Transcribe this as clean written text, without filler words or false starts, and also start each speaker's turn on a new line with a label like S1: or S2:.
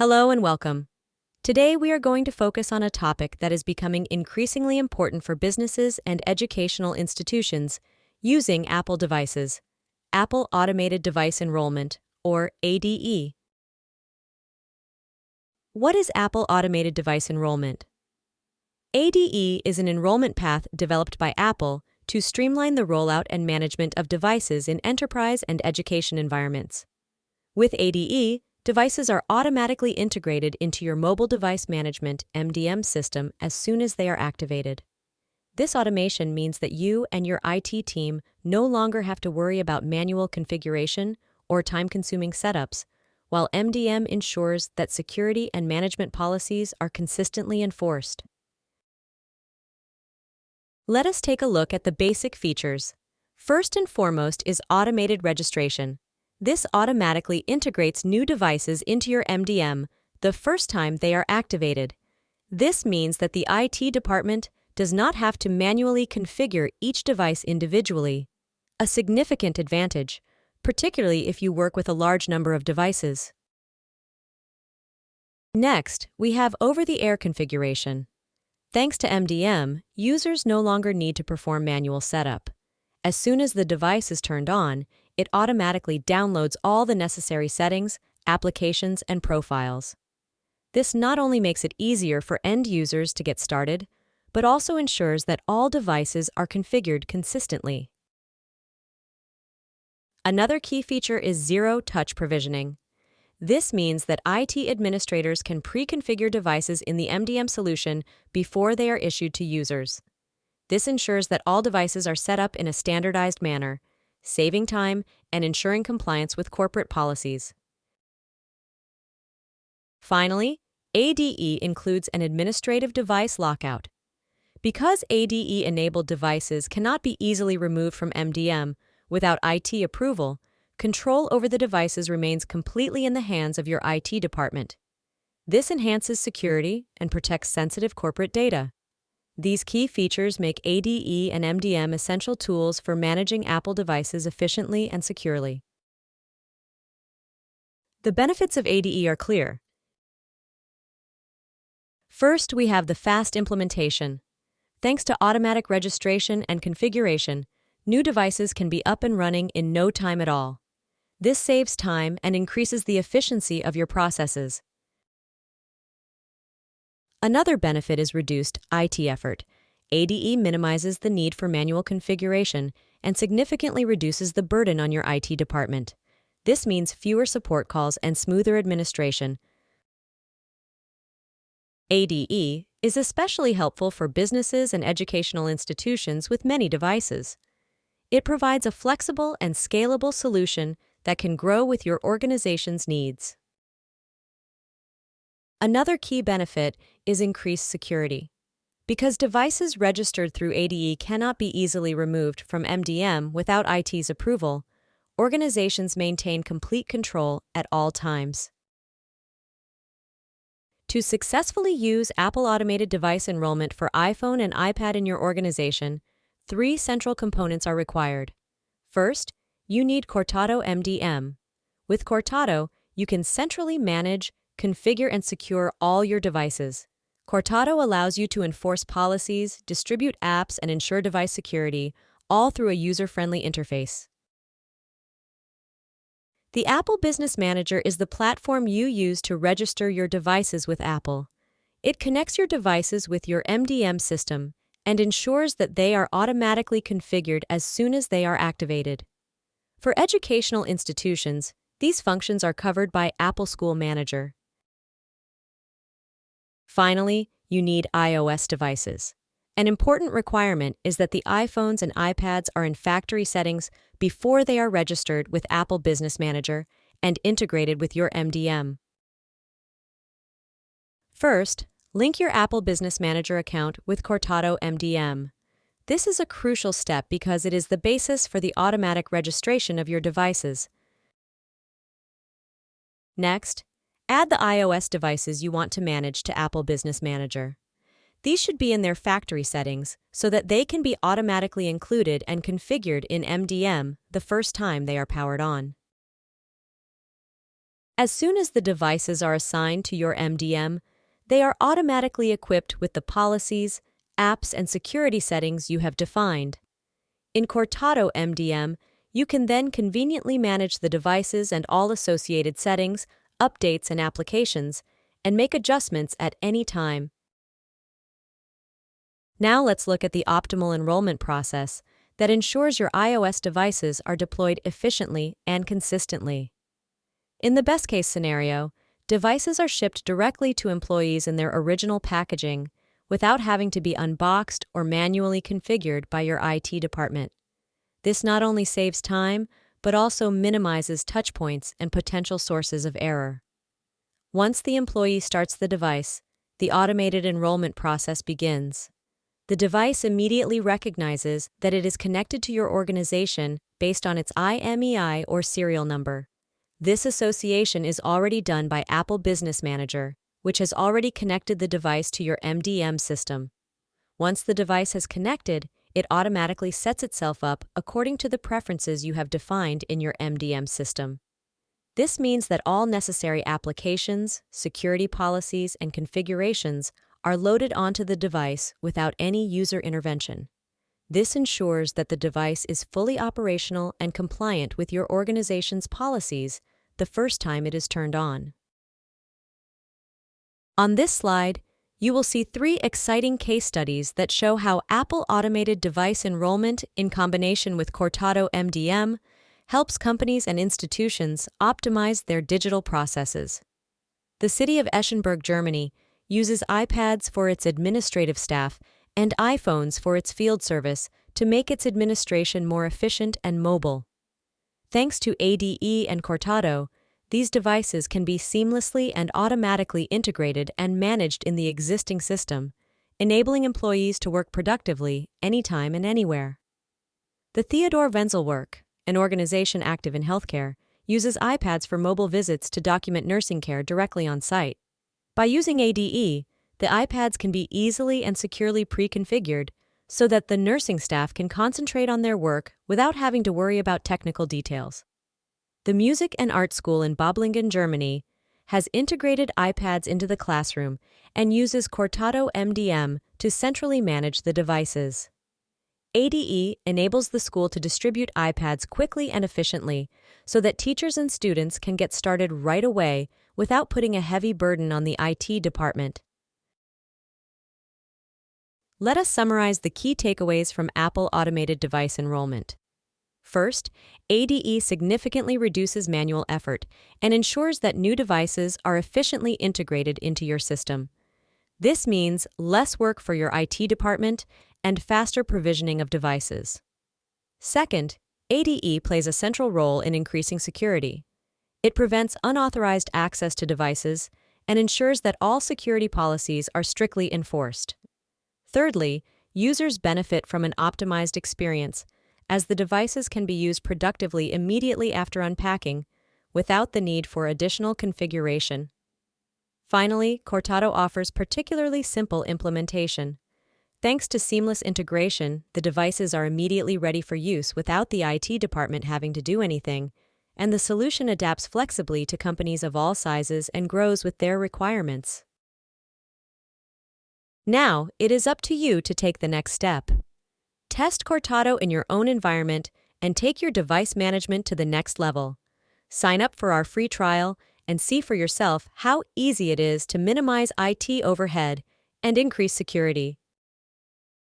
S1: Hello and welcome. Today we are going to focus on a topic that is becoming increasingly important for businesses and educational institutions using Apple devices, Apple Automated Device Enrollment, or ADE. What is Apple Automated Device Enrollment? ADE is an enrollment path developed by Apple to streamline the rollout and management of devices in enterprise and education environments. With ADE, devices are automatically integrated into your mobile device management (MDM) system as soon as they are activated. This automation means that you and your IT team no longer have to worry about manual configuration or time-consuming setups, while MDM ensures that security and management policies are consistently enforced. Let us take a look at the basic features. First and foremost is automated registration. This automatically integrates new devices into your MDM the first time they are activated. This means that the IT department does not have to manually configure each device individually, a significant advantage, particularly if you work with a large number of devices. Next, we have over-the-air configuration. Thanks to MDM, users no longer need to perform manual setup. As soon as the device is turned on, it automatically downloads all the necessary settings, applications, and profiles. This not only makes it easier for end users to get started, but also ensures that all devices are configured consistently. Another key feature is zero-touch provisioning. This means that IT administrators can pre-configure devices in the MDM solution before they are issued to users. This ensures that all devices are set up in a standardized manner, saving time and ensuring compliance with corporate policies. Finally, ADE includes an administrative device lockout. Because ADE-enabled devices cannot be easily removed from MDM without IT approval, control over the devices remains completely in the hands of your IT department. This enhances security and protects sensitive corporate data. These key features make ADE and MDM essential tools for managing Apple devices efficiently and securely. The benefits of ADE are clear. First, we have the fast implementation. Thanks to automatic registration and configuration, new devices can be up and running in no time at all. This saves time and increases the efficiency of your processes. Another benefit is reduced IT effort. ADE minimizes the need for manual configuration and significantly reduces the burden on your IT department. This means fewer support calls and smoother administration. ADE is especially helpful for businesses and educational institutions with many devices. It provides a flexible and scalable solution that can grow with your organization's needs. Another key benefit is increased security. Because devices registered through ADE cannot be easily removed from MDM without IT's approval, organizations maintain complete control at all times. To successfully use Apple Automated Device Enrollment for iPhone and iPad in your organization, 3 central components are required. First, you need Cortado MDM. With Cortado, you can centrally manage, configure, and secure all your devices. Cortado allows you to enforce policies, distribute apps, and ensure device security, all through a user-friendly interface. The Apple Business Manager is the platform you use to register your devices with Apple. It connects your devices with your MDM system and ensures that they are automatically configured as soon as they are activated. For educational institutions, these functions are covered by Apple School Manager. Finally, you need iOS devices. An important requirement is that the iPhones and iPads are in factory settings before they are registered with Apple Business Manager and integrated with your MDM. First, link your Apple Business Manager account with Cortado MDM. This is a crucial step because it is the basis for the automatic registration of your devices. Next, add the iOS devices you want to manage to Apple Business Manager. These should be in their factory settings so that they can be automatically included and configured in MDM the first time they are powered on. As soon as the devices are assigned to your MDM, they are automatically equipped with the policies, apps, and security settings you have defined. In Cortado MDM, you can then conveniently manage the devices and all associated settings, updates, and applications, and make adjustments at any time. Now let's look at the optimal enrollment process that ensures your iOS devices are deployed efficiently and consistently. In the best-case scenario, devices are shipped directly to employees in their original packaging without having to be unboxed or manually configured by your IT department. This not only saves time, but also minimizes touchpoints and potential sources of error. Once the employee starts the device, the automated enrollment process begins. The device immediately recognizes that it is connected to your organization based on its IMEI or serial number. This association is already done by Apple Business Manager, which has already connected the device to your MDM system. Once the device has connected, it automatically sets itself up according to the preferences you have defined in your MDM system. This means that all necessary applications, security policies, and configurations are loaded onto the device without any user intervention. This ensures that the device is fully operational and compliant with your organization's policies the first time it is turned on. On this slide, you will see 3 exciting case studies that show how Apple Automated Device Enrollment in combination with Cortado MDM helps companies and institutions optimize their digital processes. The city of Eschenberg, Germany, uses iPads for its administrative staff and iPhones for its field service to make its administration more efficient and mobile. Thanks to ADE and Cortado, these devices can be seamlessly and automatically integrated and managed in the existing system, enabling employees to work productively anytime and anywhere. The Theodor Wenzel Work, an organization active in healthcare, uses iPads for mobile visits to document nursing care directly on site. By using ADE, the iPads can be easily and securely pre-configured so that the nursing staff can concentrate on their work without having to worry about technical details. The Music and Art School in Böblingen, Germany, has integrated iPads into the classroom and uses Cortado MDM to centrally manage the devices. ADE enables the school to distribute iPads quickly and efficiently so that teachers and students can get started right away without putting a heavy burden on the IT department. Let us summarize the key takeaways from Apple Automated Device Enrollment. First, ADE significantly reduces manual effort and ensures that new devices are efficiently integrated into your system. This means less work for your IT department and faster provisioning of devices. Second, ADE plays a central role in increasing security. It prevents unauthorized access to devices and ensures that all security policies are strictly enforced. Thirdly, users benefit from an optimized experience, as the devices can be used productively immediately after unpacking, without the need for additional configuration. Finally, Cortado offers particularly simple implementation. Thanks to seamless integration, the devices are immediately ready for use without the IT department having to do anything, and the solution adapts flexibly to companies of all sizes and grows with their requirements. Now, it is up to you to take the next step. Test Cortado in your own environment and take your device management to the next level. Sign up for our free trial and see for yourself how easy it is to minimize IT overhead and increase security.